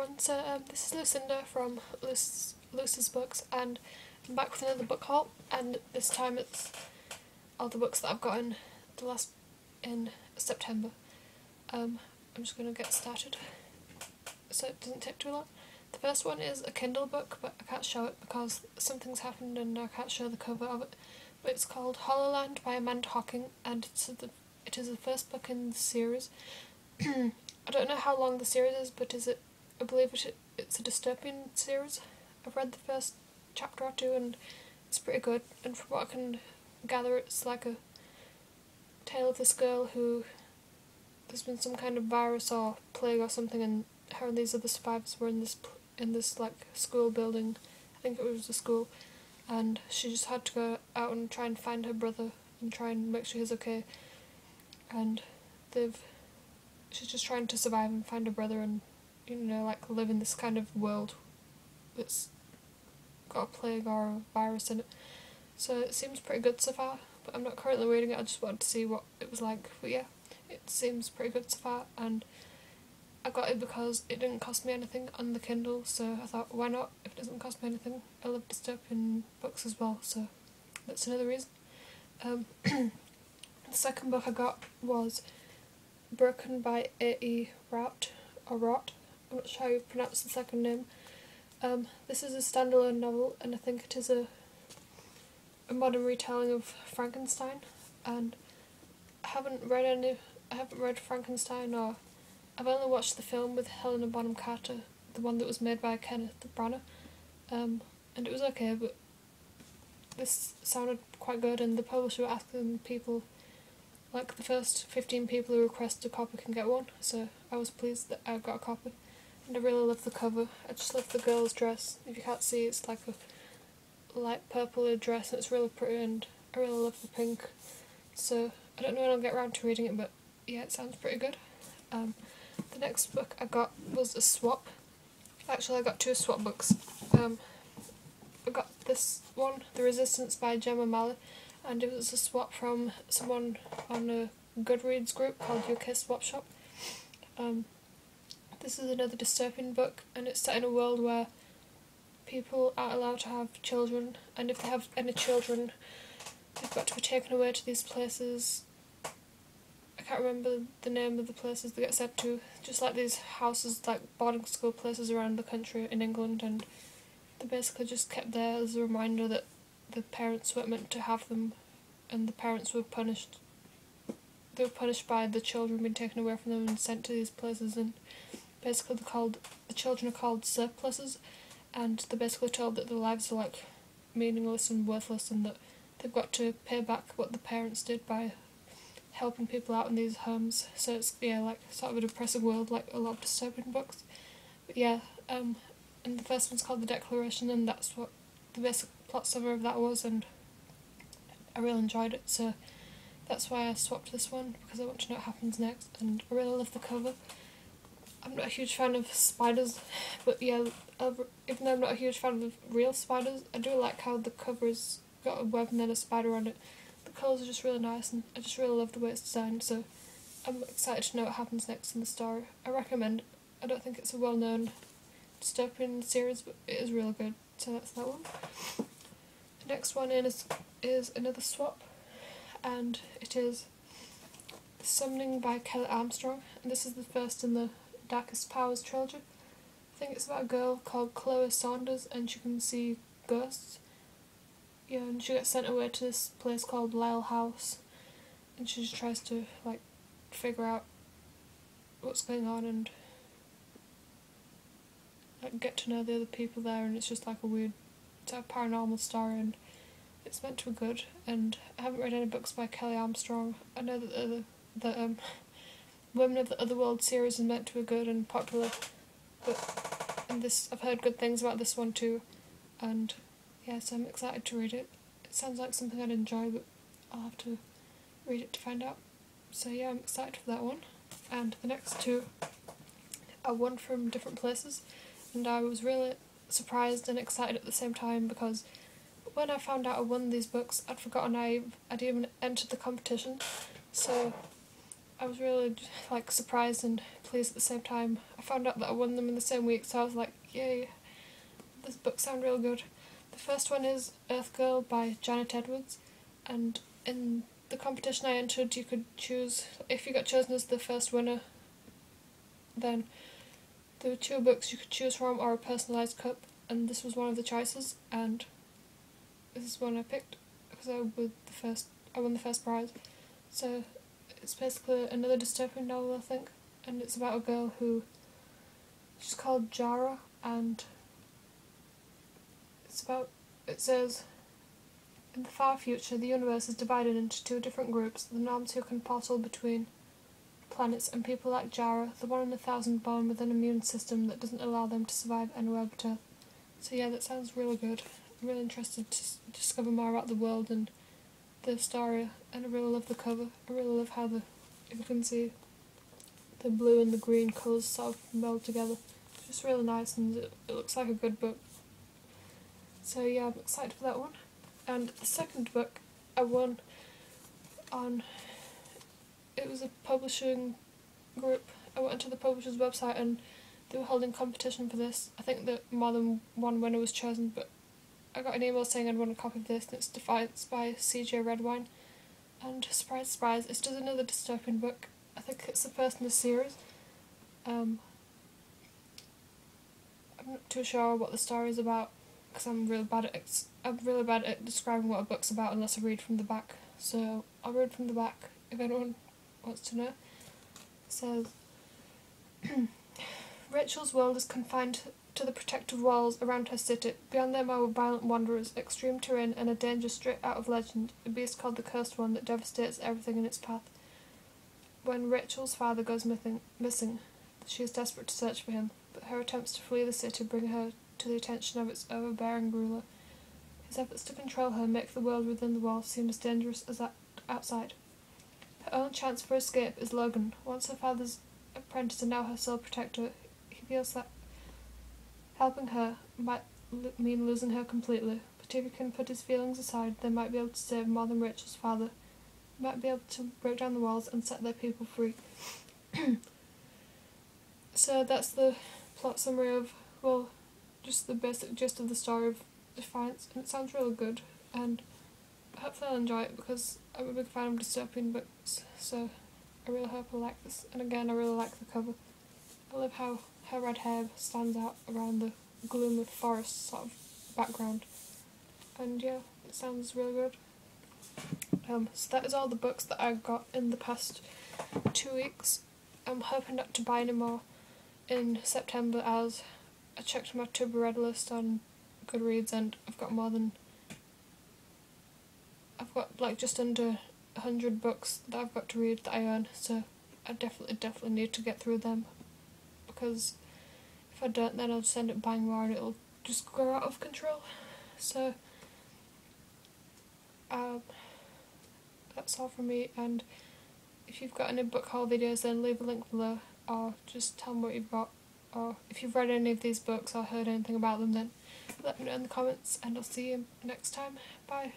everyone, so this is Lucinda from Luce's Books, and I'm back with another book haul, and this time it's all the books that I've gotten in September. I'm just going to get started so it doesn't take too long. The first one is a Kindle book, but I can't show it because something's happened and I can't show the cover of it. But it's called Hollowland by Amanda Hocking, and it is the first book in the series. I don't know how long the series is, but I believe it's a dystopian series. I've read the first chapter or two and it's pretty good, and from what I can gather it's like a tale of this girl who there's been some kind of virus or plague or something, and her and these other survivors were in this like school building. I think it was a school, and she just had to go out and try and find her brother and try and make sure he's okay, and she's just trying to survive and find her brother and, you know, like live in this kind of world that's got a plague or a virus in it. So it seems pretty good so far, but I'm not currently reading it. I just wanted to see what it was like. But yeah, it seems pretty good so far, and I got it because it didn't cost me anything on the Kindle, so I thought, why not? If it doesn't cost me anything, I love dystopian books as well, so that's another reason. The second book I got was Broken by A.E. Rott, or Rott. I'm not sure how you pronounce the second name. This is a standalone novel, and I think it is a modern retelling of Frankenstein, and I haven't read Frankenstein, or I've only watched the film with Helena Bonham Carter, the one that was made by Kenneth Branagh, and it was okay, but this sounded quite good, and the publisher were asking people, like the first 15 people who request a copy can get one, so I was pleased that I got a copy. And I really love the cover. I just love the girl's dress. If you can't see, it's like a light purple dress and it's really pretty, and I really love the pink. So I don't know when I'll get around to reading it, but yeah, it sounds pretty good. The next book I got was a swap. Actually, I got two swap books. I got this one, The Resistance by Gemma Malley, and it was a swap from someone on a Goodreads group called UK Swap Shop. This is another dystopian book, and it's set in a world where people aren't allowed to have children, and if they have any children, they've got to be taken away to these places. I can't remember the name of the places they get sent to, just like these houses, like boarding school places around the country in England, and they're basically just kept there as a reminder that the parents weren't meant to have them, and the parents were punished. They were punished by the children being taken away from them and sent to these places, and basically the children are called surpluses, and they're basically told that their lives are like meaningless and worthless, and that they've got to pay back what the parents did by helping people out in these homes. So it's, yeah, like sort of a depressing world, like a lot of dystopian books. But yeah, and the first one's called The Declaration, and that's what the basic plot summary of that was, and I really enjoyed it, so that's why I swapped this one, because I want to know what happens next, and I really love the cover. I'm not a huge fan of spiders, but yeah, even though I'm not a huge fan of real spiders, I do like how the cover's got a web and then a spider on it. The colours are just really nice, and I just really love the way it's designed, so I'm excited to know what happens next in the story. I recommend it. I don't think it's a well-known dystopian series, but it is really good, so that's that one. The next one is another swap, and it is Summoning by Kelly Armstrong, and this is the first in the Darkest Powers trilogy. I think it's about a girl called Chloe Saunders, and she can see ghosts. Yeah, and she gets sent away to this place called Lyle House, and she just tries to like figure out what's going on and like get to know the other people there, and it's just like a weird sort of paranormal story, and it's meant to be good. And I haven't read any books by Kelly Armstrong. I know that the Women of the Otherworld series is meant to be good and popular, but I've heard good things about this one too, and yeah, so I'm excited to read it. It sounds like something I'd enjoy, but I'll have to read it to find out. So yeah, I'm excited for that one. And the next two are one from different places, and I was really surprised and excited at the same time, because when I found out I won these books, I'd forgotten I'd even entered the competition. So I was really like surprised and pleased at the same time. I found out that I won them in the same week, so I was like, yay, this book sounds real good. The first one is Earth Girl by Janet Edwards, and in the competition I entered you could choose, if you got chosen as the first winner, then there were 2 books you could choose from or a personalised cup, and this was one of the choices, and this is one I picked because I won the first prize. So it's basically another dystopian novel, I think, and it's about a girl she's called Jara, and it says, in the far future the universe is divided into 2 different groups, the norms who can portal between planets and people like Jara, the 1 in 1,000 born with an immune system that doesn't allow them to survive anywhere but Earth. So yeah, that sounds really good. I'm really interested to discover more about the world and the story, and I really love the cover. I really love how if you can see the blue and the green colours sort of meld together. It's just really nice, and it looks like a good book. So yeah, I'm excited for that one. And the second book I won on, it was a publishing group. I went onto the publisher's website and they were holding competition for this. I think that more than one winner was chosen, but I got an email saying I'd won a copy of this, and it's Defiance by C.J. Redwine. And surprise, surprise, it's just another dystopian book. I think it's the first in the series. I'm not too sure what the story is about because I'm really bad at describing what a book's about unless I read from the back. So I'll read from the back if anyone wants to know. It says, Rachel's world is confined to the protective walls around her city. Beyond them are violent wanderers, extreme terrain, and a danger straight out of legend, a beast called the Cursed One that devastates everything in its path. When Rachel's father goes missing, she is desperate to search for him, but her attempts to flee the city bring her to the attention of its overbearing ruler. His efforts to control her make the world within the walls seem as dangerous as outside. Her only chance for escape is Logan. Once her father's apprentice and now her sole protector, he feels that helping her might mean losing her completely, but if he can put his feelings aside, they might be able to save more than Rachel's father. They might be able to break down the walls and set their people free. So that's the plot summary of, well, just the basic gist of the story of Defiance, and it sounds really good, and hopefully I'll enjoy it because I'm a big fan of dystopian books, so I really hope I like this. And again, I really like the cover. I love how her red hair stands out around the gloom of forest sort of background. And yeah, it sounds really good. So that is all the books that I got in the past 2 weeks. I'm hoping not to buy any more in September, as I checked my to be read list on Goodreads and I've got like just under 100 books that I've got to read that I own, so I definitely need to get through them, because if I don't, then I'll just end up buying more and it'll just go out of control. So that's all from me, and if you've got any book haul videos, then leave a link below, or just tell me what you've got, or if you've read any of these books or heard anything about them, then let me know in the comments, and I'll see you next time. Bye.